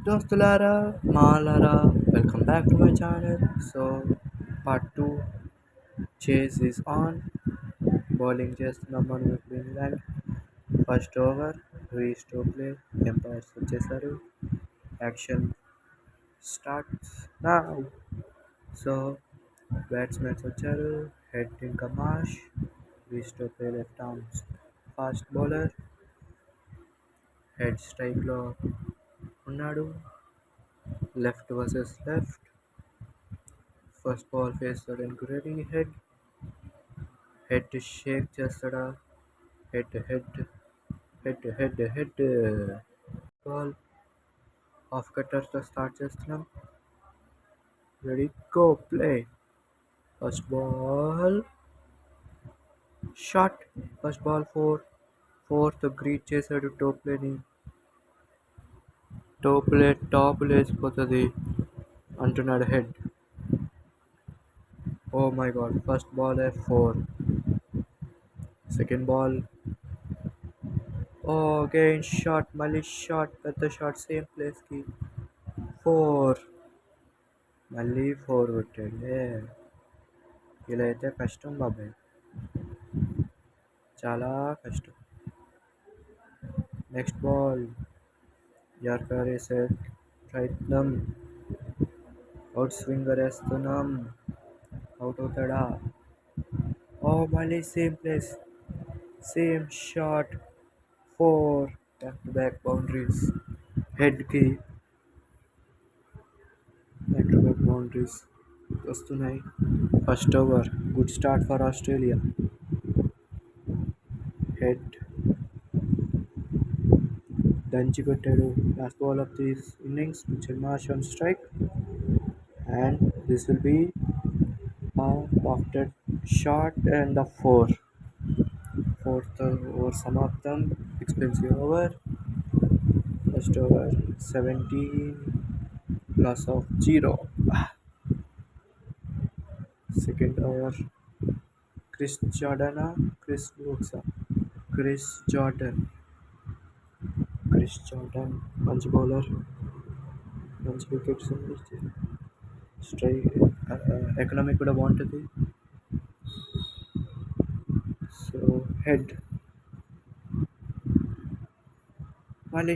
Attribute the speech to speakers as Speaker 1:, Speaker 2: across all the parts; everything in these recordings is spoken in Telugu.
Speaker 1: దోస్తులారా మాలారా welcome back to my channel. So part 2 chase is on. Bowling చేస్తున్నాం మనం ఇప్పుడు England. First over Reece Topley. Umpires వచ్చేసారు. యాక్షన్ స్టార్ట్స్ నా. సో బ్యాట్స్మెన్స్ వచ్చారు. హెడ్ ఇంకా Marsh. Reece Topley left arms fast bowler. Head స్ట్రైక్లో ఉన్నాడు. Left versus left. First ball వేస్తాడు రెడీ. హెడ్ షేక్ చేస్తాడా? Head Head Head Head Head ball off కట్టర్తో స్టార్ట్ చేస్తున్నాం. Ready go play. First ball shot. First ball ఫోర్త్ గ్రీట్ చేశాడు టోప్లేని. టోప్లే టాప్ లేచిపోతుంది అంటున్నాడు Head. Oh my god, first ball 4. Second ball again shot. మళ్ళీ షాట్, పెద్ద షాట్ సేమ్ ప్లేస్కి. 4. మళ్ళీ 4 కొట్టాడే. ఇలా అయితే కష్టం బాబాయ్, చాలా కష్టం. నెక్స్ట్ బాల్ యార్కర్ వేసే ప్రయత్నం. అవుట్ స్వింగర్ వేస్తున్నాం. అవుట్ అవుతాడా? మళ్ళీ same place, same shot. 4. Back to back boundaries. హెడ్కి బ్యాక్ టు బ్యాక్ బౌండరీస్ వస్తున్నాయి. First over good start for Australia. Head దంచి కొట్టాడు. Last ball of this innings. Mitchell Marsh on strike and this will be a after shot and the 4. Fourth over సమాప్తం. Expensive over. First over 17 loss of 0. Second over Chris Jordan మంచి బౌలర్, మంచి వికెట్స్. స్ట్రైక్ ఎకనామిక్ కూడా బాగుంటుంది. సో హెడ్ మళ్ళీ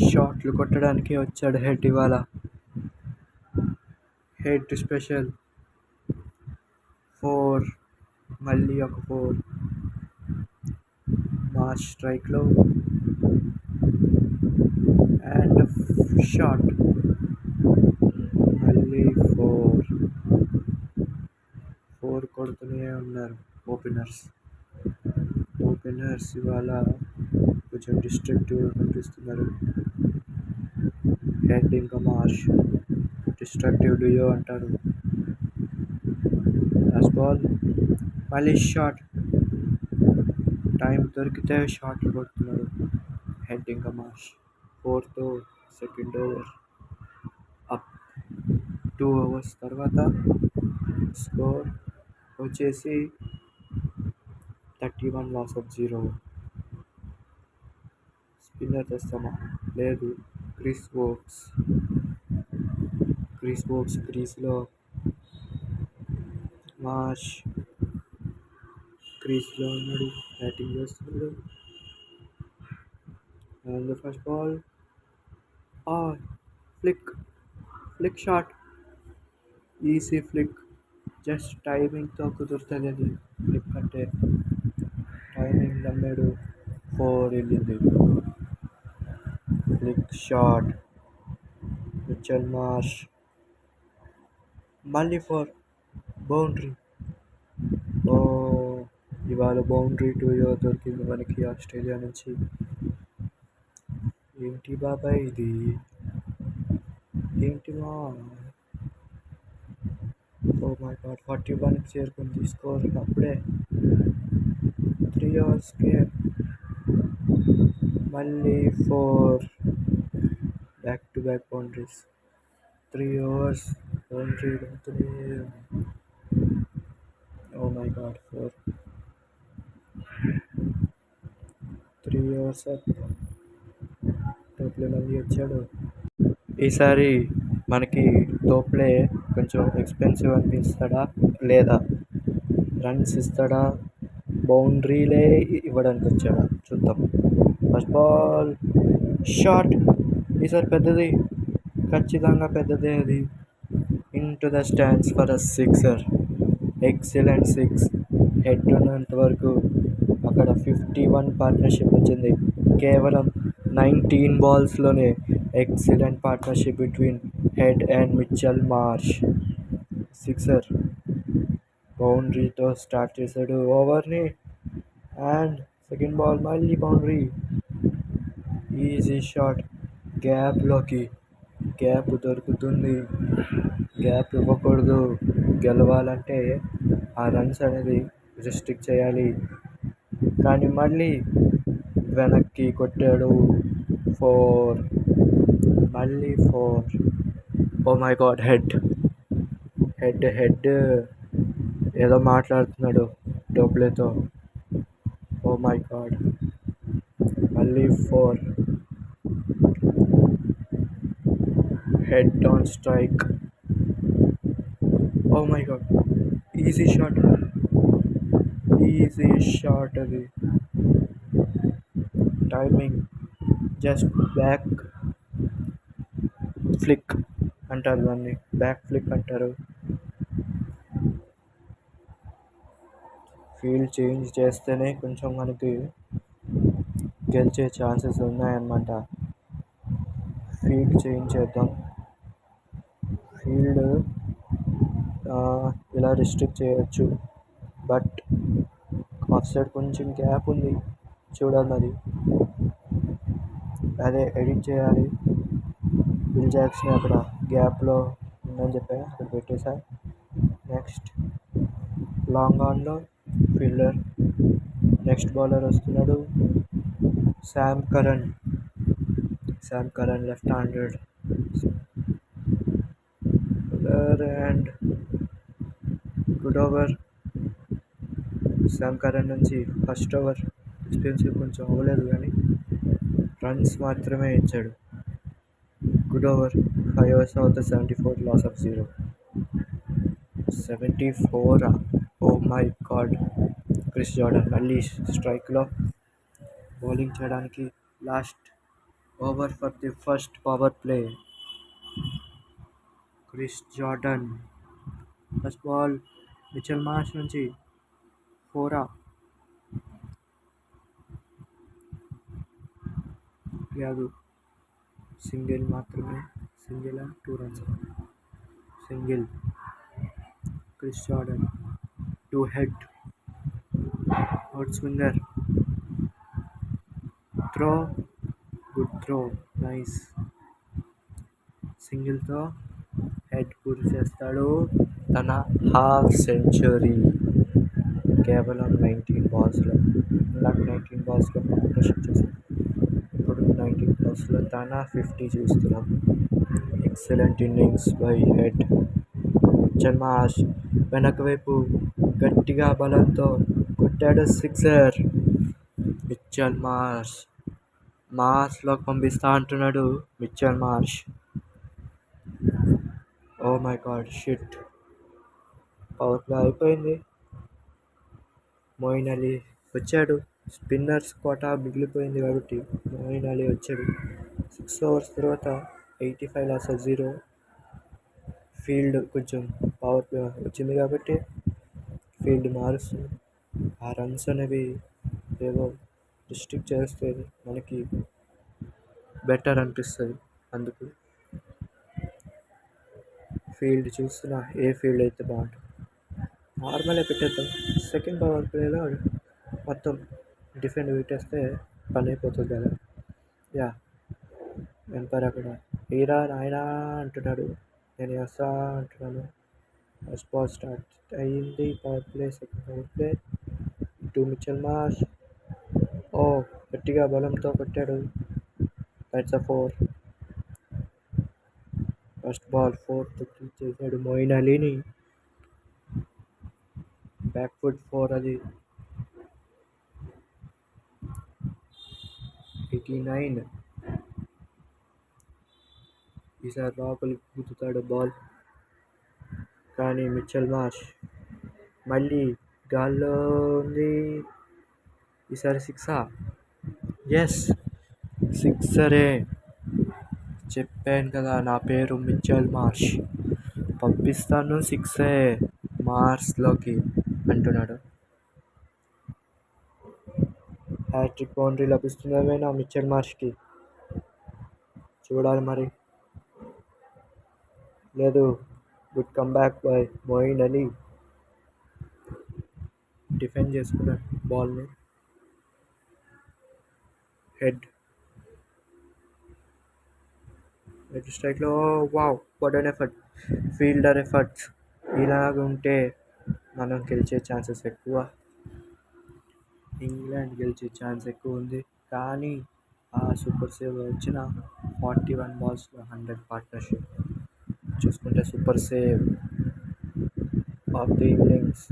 Speaker 1: షాట్లు కొట్టడానికి వచ్చాడు హెడ్ ఇవాళ. Head special 4. మళ్ళీ ఒక 4. మార్చ్ స్ట్రైక్లో అండ్ షాట్. మళ్ళీ 4 కొడుతూనే ఉన్నారు ఓపెనర్స్ ఇవాళ కొంచెం డిస్ట్రక్టివ్ కనిపిస్తున్నారు. హెడ్ ఇంకా మార్ష్ డిస్ట్రక్టివ్ డ్యూయో అంటారు. లాస్ట్ బాల్ మళ్ళీ షాట్. టైం దొరికితే షాట్లు కొడుతున్నారు హెడ్ ఇంకా Marsh. 4th second over up. 2 overs తర్వాత స్కోర్ వచ్చేసి 31 లాస్ ఆఫ్ 0. స్పిన్నర్ తెస్తామా? లేదు. క్రిస్ వోక్స్ క్రీస్లో. మార్ష్ క్రీస్లో ఉన్నాడు, బ్యాటింగ్ చేస్తున్నాడు. And first ball flick shot. Easy flick. Just టైమింగ్తో కుదురుతుంది అది. ఫ్లిక్ అంటే టైమింగ్ నమ్మాడు. 4 వెళ్ళింది. Flick shot. మిచెల్ మార్ష్ మళ్ళీ 4. బౌండరీ. ఇవాళ బౌండరీ 2 దొరికింది మనకి ఆస్ట్రేలియా నుంచి. ఏంటి బాబాయ్ ఇది? ఏంటి మా? మై గాడ్, 41కి చేరుకుంది స్కోర్ అప్పుడే. 3 ఓవర్స్కే మళ్ళీ 4. Back to back boundaries. 3 overs boundary అవుతుంది. Oh my God, 4. 3 overs up. ప్లేలో ఇచ్చాడు. ఈసారి మనకి తోప్లే కొంచెం ఎక్స్పెన్సివ్ అనిపిస్తాడా లేదా రన్స్ ఇస్తాడా బౌండరీలే ఇవ్వడానికి వచ్చాడా చూద్దాం. ఫస్ట్ బాల్ షాట్ ఈసారి పెద్దది, ఖచ్చితంగా పెద్దదే అది. Into the stands for a sixer. Excellent six. Head ఉన్నంత వరకు అక్కడ 51 పార్ట్నర్షిప్ వచ్చింది కేవలం 19 బాల్స్లోనే. Excellent partnership between Head and Mitchell Marsh. Sixer బౌండరీతో స్టార్ట్ చేశాడు ఓవర్ని. అండ్ సెకండ్ బాల్ మళ్ళీ బౌండరీ. ఈజీ షాట్ గ్యాప్లోకి. గ్యాప్ దొరుకుతుంది, గ్యాప్ ఇవ్వకూడదు. గెలవాలంటే ఆ రన్స్ అనేది రిస్ట్రిక్ట్ చేయాలి. కానీ మళ్ళీ వెనక్కి కొట్టాడు. 4. మళ్ళీ 4. Oh my God. Head Head Head ఏదో మాట్లాడుతున్నాడు డోప్లేతో. Oh my God. మళ్ళీ 4. Head on strike. Oh my God. Easy shot, easy shot అది. టైమింగ్ జస్ట్ బ్యాక్ ఫ్లిక్ అంటారు దాన్ని, బ్యాక్ ఫ్లిక్ అంటారు. ఫీల్డ్ చేంజ్ చేస్తేనే కొంచెం మనకి గెలిచే ఛాన్సెస్ ఉన్నాయన్నమాట. ఫీల్డ్ చేంజ్ చేద్దాం. ఫీల్డ్ ఇలా రిస్ట్రిక్ట్ చేయొచ్చు, బట్ ఆఫ్ సైడ్ కొంచెం గ్యాప్ ఉంది, చూడాలి మరి. అదే ఎడిట్ చేయాలి. విల్ జాక్స్ని అక్కడ గ్యాప్లో ఉందని చెప్పా, అక్కడ పెట్టేసా. నెక్స్ట్ లాంగ్ ఆన్లో ఫీల్డర్. నెక్స్ట్ బౌలర్ వస్తున్నాడు Sam Curran. Left handed bowler and good over. Sam Curran నుంచి ఫస్ట్ ఓవర్ ఎక్స్పెన్సివ్ కొంచెం అవ్వలేదు, కానీ రన్స్ మాత్రమే ఇచ్చాడు. Good over. 5 overs తర్వాత 74, loss of 0. 74. Oh my God. Chris Jordan మళ్ళీ స్ట్రైక్లో బౌలింగ్ చేయడానికి. Last over for the first powerplay. Chris Jordan first ball Mitchell Marsh నుంచి 4. కాదు, సింగిల్ మాత్రమే. Single 2 runs. Single. Chris Jordan to Head. Outswinger. Throw. Good throw. Nice. సింగిల్తో హెడ్ పూర్తి చేస్తాడు. తన హాఫ్ సెంచరీ కేవలం 19 balsలో. నాకు 19 balsలో పార్ట్నర్షిప్ చేశాడు. ఇప్పుడు 19 balsలో తన 50 చూస్తున్నాం. Excellent innings by head. Mitchell Marsh వెనక వైపు గట్టిగా బలంతో కొట్టాడు సిక్సర్. మిచెల్ మార్ష్లోకి పంపిస్తా అంటున్నాడు Mitchell Marsh. Oh my god. Shit. Power play అయిపోయింది. మోయిన్ అలీ వచ్చాడు. స్పిన్నర్స్ కోటా మిగిలిపోయింది కాబట్టి మోయిన్ అలీ వచ్చాడు. 6 overs తర్వాత 85, లాస్ ఆఫ్ 0. ఫీల్డ్ కొంచెం పవర్ ప్లే వచ్చింది కాబట్టి ఫీల్డ్ మారుస్తుంది. ఆ రన్స్ అనేవి ఏదో రిస్ట్రిక్ట్ చేస్తే మనకి బెటర్ అనిపిస్తుంది. అందుకు ఫీల్డ్ చూస్తున్నా ఏ ఫీల్డ్ అయితే బాగుంటుంది. నార్మలే పెట్టేద్దాం. సెకండ్ పవర్ ప్లేలో మొత్తం డిఫెండ్ పెట్టేస్తే పని అయిపోతుంది కదా. యా, ఎంపైర్ అక్కడ హీరా నాయనా అంటున్నాడు, నేను వస్తా అంటున్నాను. ఫస్ట్ బాల్ స్టార్ట్ అయ్యింది. Powerplay. Second powerplay. Mitchell Marsh. ఓ గట్టిగా బలంతో కొట్టాడు. That's a 4. ఫస్ట్ బాల్ 4 చేశాడు మోయిన్ అలీని. బ్యాక్ ఫుట్ 4 అది. 89. ఈసారి లోపలికి గుద్దుతాడు బాల్. కానీ మిచెల్ మార్ష్ మళ్ళీ గాల్లో ఉంది. ఈసారి సిక్సా? ఎస్, సిక్సరే. చెప్పాను కదా నా పేరు మిచెల్ మార్ష్, పంపిస్తాను సిక్సే మార్స్లోకి అంటున్నాడు. హ్యాట్రిక్ బౌండరీ లభిస్తుందేమైనా మిచెల్ మార్ష్కి? చూడాలి మరి. లేదు. Good comeback by Moeen Ali. Defend చేసుకున్నాడు బాల్ని. హెడ్ స్ట్రైక్లో. Wow, what an effort. Fielder efforts ఇలాగ ఉంటే మనం గెలిచే ఛాన్సెస్ ఎక్కువ. ఇంగ్లాండ్ గెలిచే ఛాన్స్ ఎక్కువ ఉంది. కానీ ఆ సూపర్ సేవ్ వచ్చిన 41 బాల్స్లో 100 పార్ట్నర్షిప్ చూసుకుంటే super save of the innings.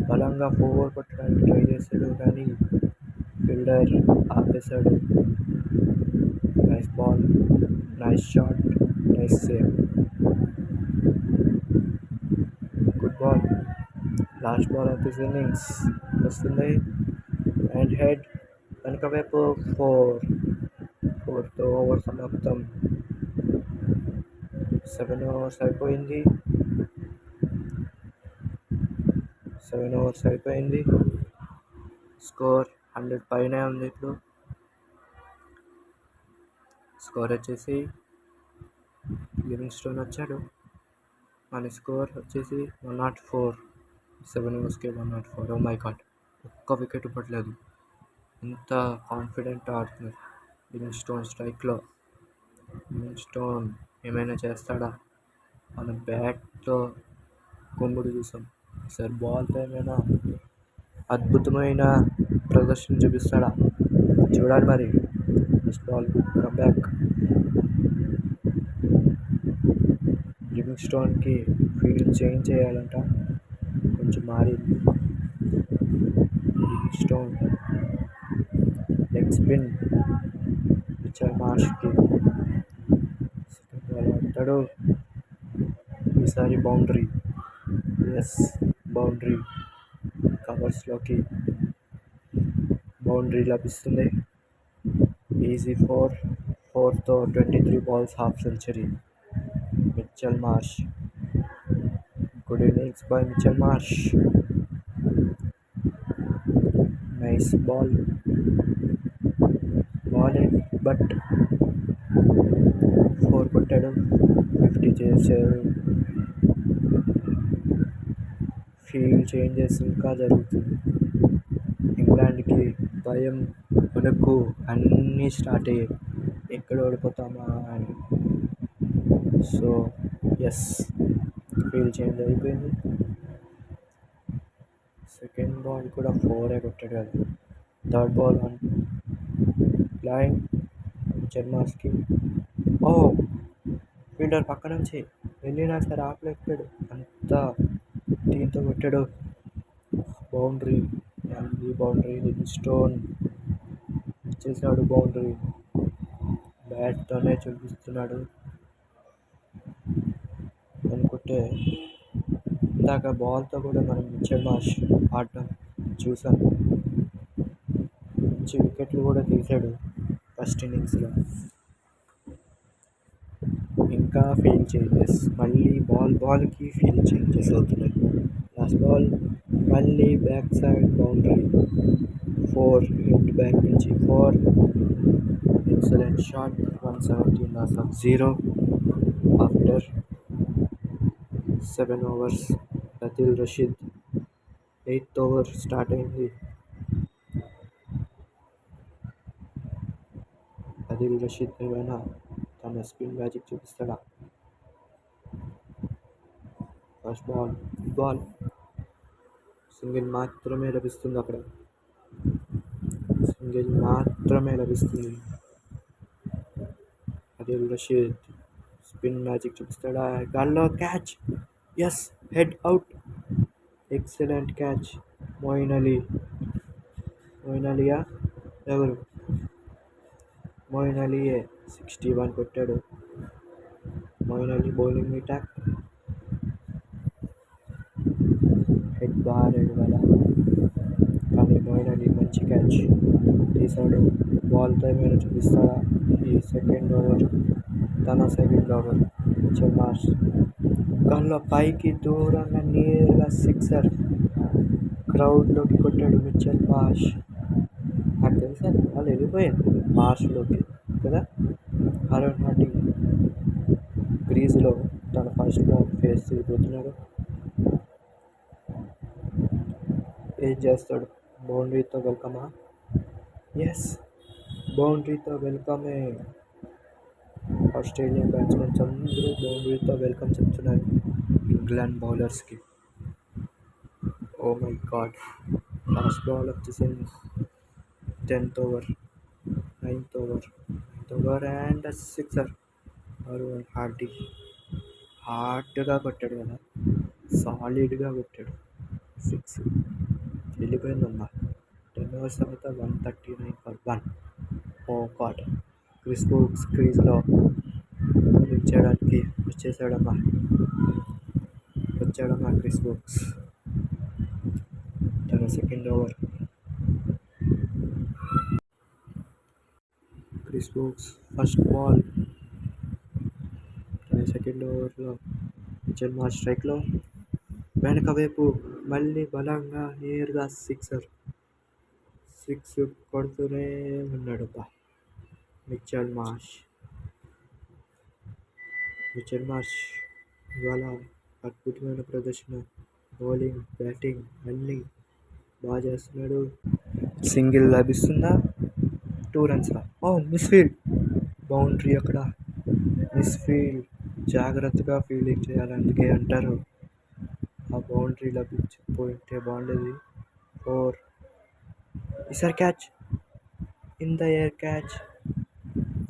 Speaker 1: బలంగా 4 కొట్టడానికి ట్రై చేశాడు కానీ ఫీల్డర్ ఆపేశాడు. Nice ball, nice shot, nice save, good ball. Last ball of this innings వస్తుంది. అండ్ హెడ్ వెనక వైపు 4తో ఓవర్ సమాప్తం. 7 ఓవర్స్ అయిపోయింది. 7 ఓవర్స్ అయిపోయింది. స్కోర్ 100 పైనే ఉంది. ఇప్పుడు స్కోర్ వచ్చేసి లివింగ్స్టోన్ వచ్చాడు. మన స్కోర్ వచ్చేసి 104. 7 ఓవర్స్కి 104. ఓ మై గాడ్, ఒక్క వికెట్ పడలేదు. ఎంత కాన్ఫిడెంట్ ఆడుతున్నారు లివింగ్స్టోన్ స్ట్రైక్లో. లివింగ్స్టోన్ ఏమైనా చేస్తాడా? మన బ్యాట్తో కొమ్ముడు చూసాం. సార్ బాల్తో ఏమైనా అద్భుతమైన ప్రదర్శన చూపిస్తాడా? చూడాలి మరి. First ball comeback. లివింగ్స్టోన్కి ఫీల్డ్ చేంజ్ చేయాలంట, కొంచెం మారింది. Livingstone leg spin. మిచెల్ మార్ష్కి సెకండ్ బాల్ ఆడతాడు. ఈసారి బౌండరీ. Yes, boundary. కవర్స్లోకి బౌండరీ లభిస్తుంది. ఈజీ 4తో 23 balls, half century. Mitchell Marsh. Good innings by Mitchell Marsh. Nice ball. But 4 కొట్టాడు. 50 చేశారు. ఫీల్డ్ చేంజెస్ ఇంకా జరుగుతుంది. ఇంగ్లాండ్కి భయం, వణుకు అన్నీ స్టార్ట్ అయ్యాయి, ఎక్కడ ఓడిపోతామా అని. సో ఎస్, ఫీల్డ్ చేంజ్ అయిపోయింది. సెకండ్ బాల్ కూడా 4 కొట్టాడు కదా. Third ball on flying Mitchell మార్ష్కి. ఓ, ఫీల్డర్ పక్క నుంచి వెళ్ళినా సరే ఆపలేకపోయాడు. అంతా దీంతో కొట్టాడు. బౌండరీ, మళ్ళీ బౌండరీ. లివింగ్స్టోన్ చేశాడు బౌండరీ. బ్యాట్తోనే చూపిస్తున్నాడు అనుకుంటే ఇందాక బాల్తో కూడా మనం మిచెల్ మార్ష్ ఆడటం చూసాం. మంచి వికెట్లు కూడా తీశాడు ఫస్ట్ ఇన్నింగ్స్లో. ఇంకా ఫీల్డ్ చేంజెస్, మళ్ళీ బాల్కి ఫీల్డ్ చేంజెస్ అవుతున్నాయి. లాస్ట్ బాల్ మళ్ళీ back side boundary. 4 hit back నుంచి 4. Excellent shot. 117 loss of 0 after 7 overs. Adil Rashid 8th over start అయింది. అదిల్ రషీద్ ఏమైనా తన స్పిన్ మ్యాజిక్ చూపిస్తాడా? ఫస్ట్ బాల్ సింగిల్ మాత్రమే లభిస్తుంది. అక్కడ సింగిల్ మాత్రమే లభిస్తుంది. అదిల్ రషీద్ స్పిన్ మ్యాజిక్ చూపిస్తాడా? గాల్లో catch. Yes, Head out. Excellent catch. Moeen అలీయా ఎవరు? మోయిన్ అలీ 61 కొట్టాడు. Moeen Ali bowling attack, head బాగాలేదు కదా, కానీ మోయిన్ అలీ మంచి క్యాచ్ తీశాడు. బాల్తో ఏమైనా చూపిస్తాడా ఈ సెకండ్ ఓవర్? తన సెకండ్ ఓవర్ మిచెల్ మార్ష్ గాల్లో పైకి దూరంగా నేరుగా సిక్సర్ క్రౌడ్లోకి కొట్టాడు మిచెల్ మార్ష్. నాకు తెలుసా వాళ్ళు వెళ్ళిపోయింది మార్ష్లోకి కదా. అరుణ్ హార్డింగ్ క్రీజ్లో తన ఫస్ట్ బాల్ ఫేస్ చేయబోతున్నాడు. ఏం చేస్తాడు? బౌండరీతో వెల్కమా? ఎస్, బౌండరీతో వెల్కమే. ఆస్ట్రేలియన్ బ్యాట్స్మెన్స్ అందరూ బౌండరీతో వెల్కమ్ చెప్తున్నారు ఇంగ్లాండ్ బౌలర్స్కి. Oh my god, last ball of the 10th over, 9th over and sixer. Aaron Harding హార్డ్గా కొట్టాడు కదా, సాలిడ్గా కొట్టాడు. 6 వెళ్ళిపోయిందమ్మా. 10 ఓవర్స్ తర్వాత 139 for 1. Oh god, Chris Woakes క్రీజ్లో చేయడానికి వచ్చాడమ్మా క్రిస్ వోక్స్. తన second over, Chris Woakes first ball. తన సెకండ్ ఓవర్లో మిచెల్ మార్ష్ స్ట్రైక్లో వెనక వైపు మళ్ళీ బలంగా నేరుగా సిక్స్ కొడుతూనే ఉన్నాడు మిచెల్ మార్ష్. ఇవాళ అద్భుతమైన ప్రదర్శన, బౌలింగ్ బ్యాటింగ్ అన్నీ బాగా చేస్తున్నాడు. సింగిల్ లభిస్తుందా? 2 runs. మిస్ఫీల్డ్, బౌండరీ అక్కడ మిస్ఫీల్డ్. జాగ్రత్తగా ఫీల్డింగ్ చేయాలి, అందుకే అంటారు ఆ బౌండరీ లభించకపోతే బాగుండేది. 4. ఈసారి catch, in the air catch.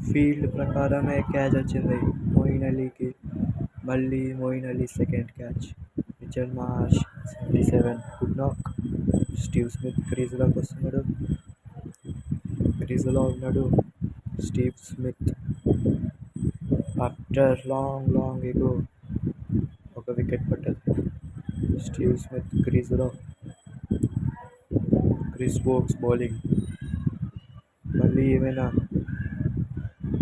Speaker 1: Field ప్రకారమే క్యాచ్ వచ్చింది మోయిన్ అలీకి. మళ్ళీ Moeen Ali second catch. Mitchell Marsh 77 good knock. Steve Smith క్రీజులో ఉన్నాడు. Steve Smith after long ago ఒక వికెట్ పట్టదు. స్టీవ్ స్మిత్ క్రీజులో. క్రిస్ వోక్స్ బౌలింగ్, మళ్ళీ ఏమైనా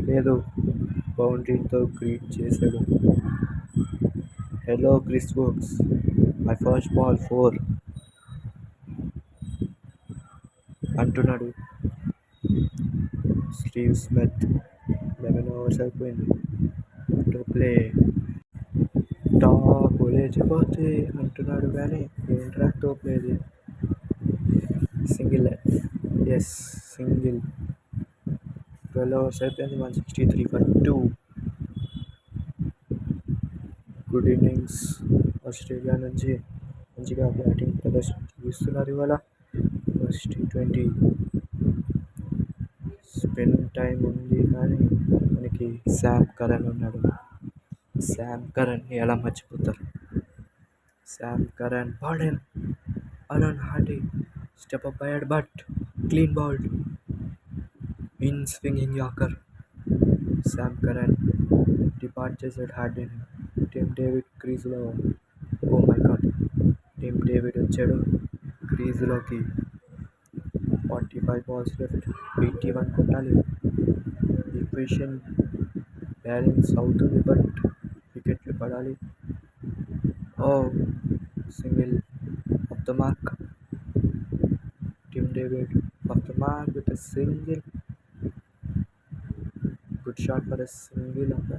Speaker 1: లేదు, బౌండరీతో గ్రీట్ చేశాడు. Hello Chris Woakes, my first ball 4 అంటున్నాడు స్టీవ్ స్మిత్. 11 ఓవర్స్ అయిపోయింది. టాప్ లేచిపోతే అంటున్నాడు కానీ ఏంట్రా టాప్ లేదు. Single, yes single. 12 ఓవర్స్ అయిపోయింది. 163 ఫర్ 2. గుడ్ ఇన్నింగ్స్ ఆస్ట్రేలియా నుంచి. మంచిగా బ్యాటింగ్ ప్రదర్శన చూపిస్తున్నారు ఇవాళ. ఫస్ట్ T20 స్పిన్ టైం ఉంది కానీ మనకి శామ్ కరన్ ఉన్నాడు. శామ్ కరన్ని ఎలా మర్చిపోతారు? Sam Curran bowled. Aaron Harding step up అయ్యాడు but clean bowled in swinging yorker. Sam Curran depart చేశాడు హార్డింగ్. టిమ్ డేవిడ్ క్రీజులో. Oh my god, Tim David వచ్చాడు క్రీజులోకి. 45 balls left, 81 కొట్టాలి. ఈక్వేషన్ బ్యాలెన్స్ అవుతుంది బట్ వికెట్లు పడాలి. Oh single off the mark. Tim David off the mark with a single. Good shot for a single of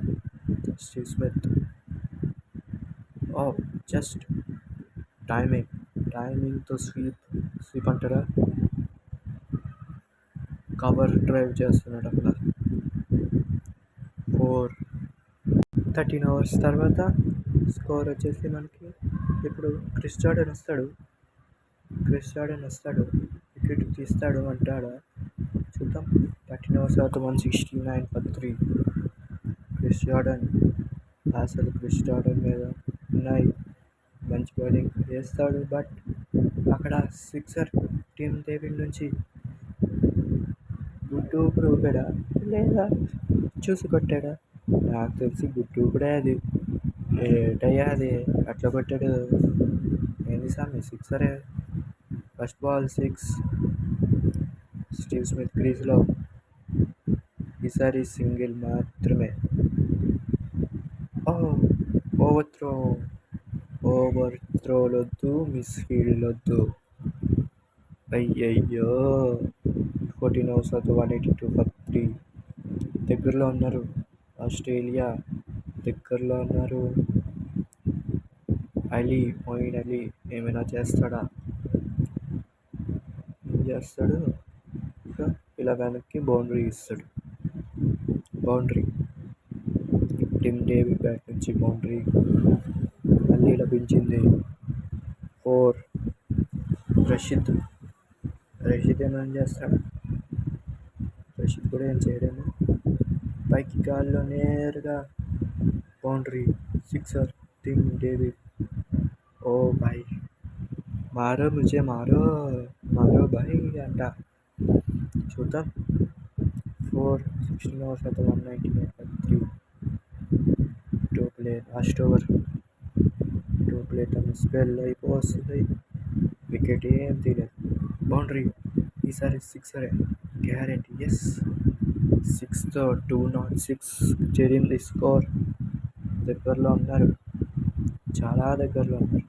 Speaker 1: Steve Smith. Oh, just టైమింగ్తో స్వీప్ అంటారా, కవర్ డ్రైవ్ చేస్తున్నాడు అక్కడ. 4. 13 ఓవర్స్ తర్వాత స్కోర్ వచ్చేసి మనకి ఇప్పుడు క్రిస్ జార్డన్ వస్తాడు, వికెట్ తీస్తాడు అంటాడా చూద్దాం. 13 ఓవర్స్ తర్వాత 169 ఫర్ 3. క్రిస్ జార్డన్ మీద ఉన్నాయి. మంచి బౌలింగ్ వేస్తాడు బట్ అక్కడ సిక్సర్ టీమ్ డేవిడ్ నుంచి. గుడ్డు ఊపిడా లేదా చూసి కొట్టాడా? నాకు తెలిసి గుడ్డు ఊపిడే అది. ఏటయ్యా అది అట్లా కొట్టాడు. ఏంది సామి సిక్సరే. First ball six. Steve Smith క్రీజ్లో. ఈసారి సింగిల్ మాత్రమే. Over throw. ఓవర్ త్రోలొద్దు, మిస్ ఫీల్డ్లొద్దు. అయ్యయ్యో. 14 ఓవర్స్ వద్దు, 182 ఫర్ 3. దగ్గరలో ఉన్నారు ఆస్ట్రేలియా. దగ్గరలో ఉన్నారు. మొయిన్ అలీ ఏమైనా చేస్తాడా? ఏం చేస్తాడు? ఇలా వెనక్కి బౌండరీ ఇస్తాడు. బౌండరీ. టిమ్ డేవిడ్ బ్యాట్ నుంచి బౌండరీ మళ్ళీ లభించింది. 4. రషీద్ ఏమైనా చేస్తాడు? రషీద్ కూడా ఏం చేయడేమో. పైకి గాల్లో నేరుగా boundary. Sixer. Tim David. Oh భాయ్ మారో ముझे మారో భాయ్ అంట. చూద్దాం. 4. 16 ఓవర్స్ అయితే 199 for 3. Topley last over. Topley తన స్పెల్ అయిపోతుంది. వికెట్ ఏం తీయలేదు. బౌండరీ. ఈసారి సిక్సరే గ్యారెంటీ. ఎస్. 6తో 206 చేరింది స్కోర్. దగ్గరలో ఉన్నారు, చాలా దగ్గరలో ఉన్నారు.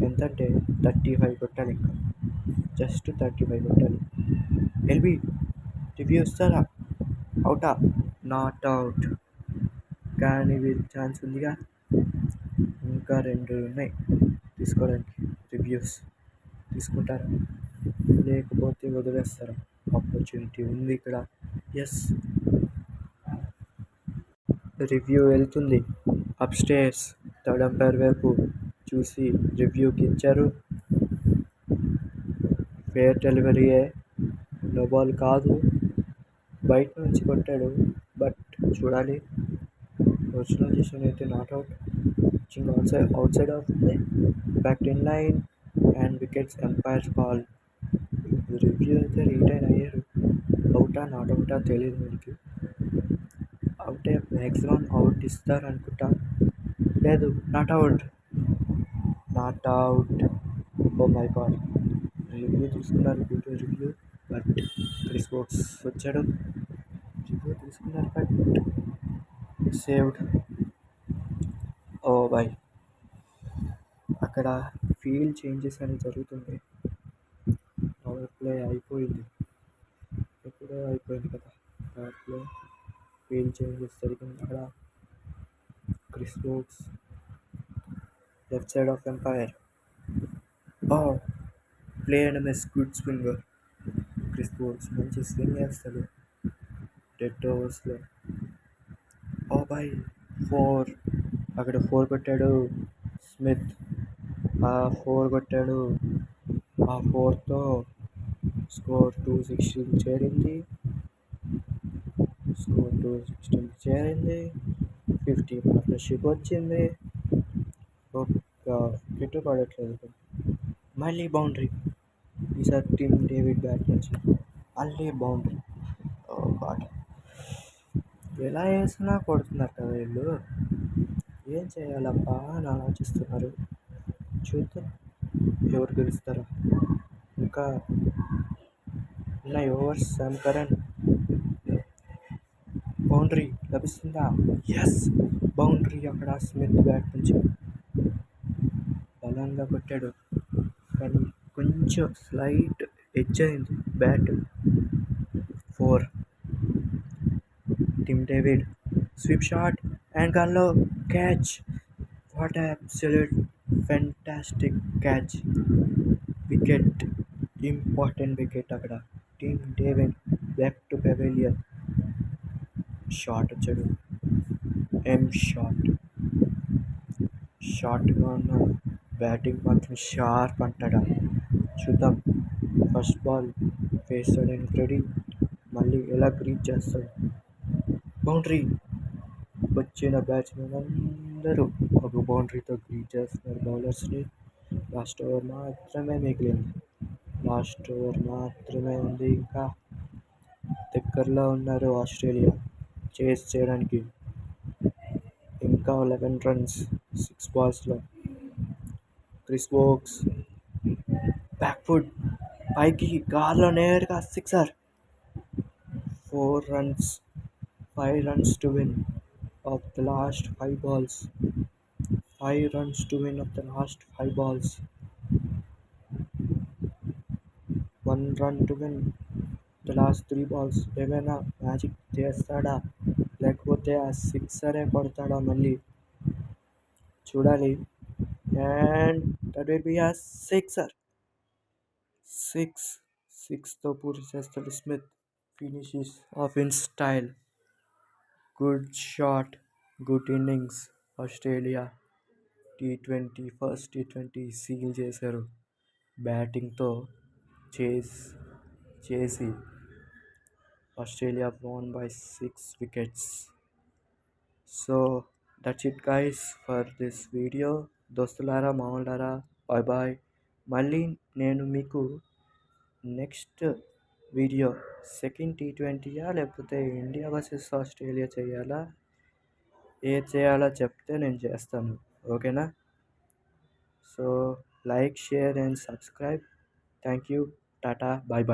Speaker 1: ఎంతంటే 35 కొట్టాలి ఇంకా. జస్ట్ 35 కొట్టాలి. ఎల్బీ రివ్యూ ఇస్తారా? అవుటా? Not out. కానీ వీరికి ఛాన్స్ ఉందిగా. ఇంకా 2 ఉన్నాయి తీసుకోవడానికి. రివ్యూస్ తీసుకుంటారా లేకపోతే వదిలేస్తారా? ఆపర్చునిటీ ఉంది ఇక్కడ. ఎస్. రివ్యూ వెళ్తుంది అప్ స్టేర్స్. థర్డ్ అంపైర్ వైపు చూసి రివ్యూకి ఇచ్చారు. ఫేర్ డెలివరీయే. నో బాల్ కాదు. బయట నుంచి కొట్టాడు, బట్ చూడాలి. ఒరిజినల్ డిసిషన్ అయితే not out. Pitching outside off play. Back in line and wickets. Umpire call. Review అయితే రిటైన్ అయ్యారు. అవుటా నాట్ అవుటా తెలియదు మనకి. అవుటే మ్యాక్సిమం అవుట్ ఇస్తారు అనుకుంటా. లేదు, not out. Oh my god. Review తీసుకున్నారు. రివ్యూ బట్ క్రిస్ వోక్స్ వచ్చాడు. రివ్యూ తీసుకున్నారు బట్ సేవ్డ్. Oh boy. అక్కడ ఫీల్డ్ చేంజెస్ అని జరుగుతుంది. పవర్ ప్లే అయిపోయింది. ఎప్పుడో అయిపోయింది కదా పవర్ ప్లే. ఫీల్డ్ చేంజెస్ జరిగింది అక్కడ. Chris Woakes left side of umpire. Play and miss. Good swinger Chris Woakes. మంచి స్వింగ్ వేస్తాడు డెడ్ ఓవర్స్లో. ఓ బాయ్. 4. అక్కడ 4 కొట్టాడు స్మిత్. 4 కొట్టాడు. 4తో స్కోర్ 216 చేరింది. 50 పార్ట్నర్షిప్ వచ్చింది. ఒక్క వికెట్ పడట్లేదు. మళ్ళీ బౌండరీ. ఈసారి టీమ్ డేవిడ్ బ్యాట్ నుంచి మళ్ళీ బౌండరీ. ఓ గాడ్. ఎలా వేసినా కొడుతున్నారు కదా వీళ్ళు. ఏం చేయాలబ్బా అని ఆలోచిస్తున్నారు. చూద్దాం ఎవరు గెలుస్తారో. ఇంకా ఉన్నాయి ఓవర్స్. Sam Curran. బౌండరీ లభిస్తుందా? ఎస్. బౌండరీ. అక్కడ స్మిత్ బ్యాట్ నుంచి బలంగా కొట్టాడు, కానీ కొంచెం స్లైట్ ఎడ్జ్ అయింది bat. 4. Tim David sweep shot and గాల్లో catch. What absolute fantastic catch. Wicket. Important wicket అక్కడ. Tim David back to pavilion. Short వచ్చాడు. షార్ట్గా ఉన్న బ్యాటింగ్ మాత్రం షార్ప్ అంటాడా. చూద్దాం. ఫస్ట్ బాల్ వేస్తాడని రెడీ. మళ్ళీ ఎలా గ్రీజ్ చేస్తాడు. బౌండరీ. వచ్చిన బ్యాట్స్మెన్ అందరూ ఒక బౌండరీతో గ్రీజ్ చేస్తున్నారు బౌలర్స్ని. లాస్ట్ ఓవర్ మాత్రమే మిగిలింది. లాస్ట్ ఓవర్ మాత్రమే ఉంది ఇంకా. దగ్గరలో ఉన్నారు ఆస్ట్రేలియా చేస్ చేయడానికి. ఇంకా 11 రన్స్ 6 బాల్స్లో. క్రిస్ వోక్స్ బ్యాక్ ఫుట్ పైకి గాల్లో నేరుగా sixer. 4 runs, 5 runs to win of the last 5 balls. 5 runs to win of the last 5 balls. 1 run to win the last 3 balls. ఏమైనా మ్యాజిక్ చేస్తాడా లేకపోతే ఆ సిక్సరే కొడతాడా మళ్ళీ చూడాలి. And that will be a sixer. సిక్స్తో పూర్తి చేస్తాడు Smith. Finishes off in style. Good shot, good innings. Australia first టీ20 సీల్ చేశారు బ్యాటింగ్తో చేసి. ఆస్ట్రేలియా won by 6 wickets. So that's it guys for this video. దోస్తులారా, మామూలారా, బాయ్ బాయ్. మళ్ళీ నేను మీకు నెక్స్ట్ వీడియో సెకండ్ టీ20యా లేకపోతే ఇండియా వర్సెస్ ఆస్ట్రేలియా చేయాలా, ఏది చేయాలో చెప్తే నేను చేస్తాను. ఓకేనా? So like, share and subscribe. Thank you. Tata, bye bye.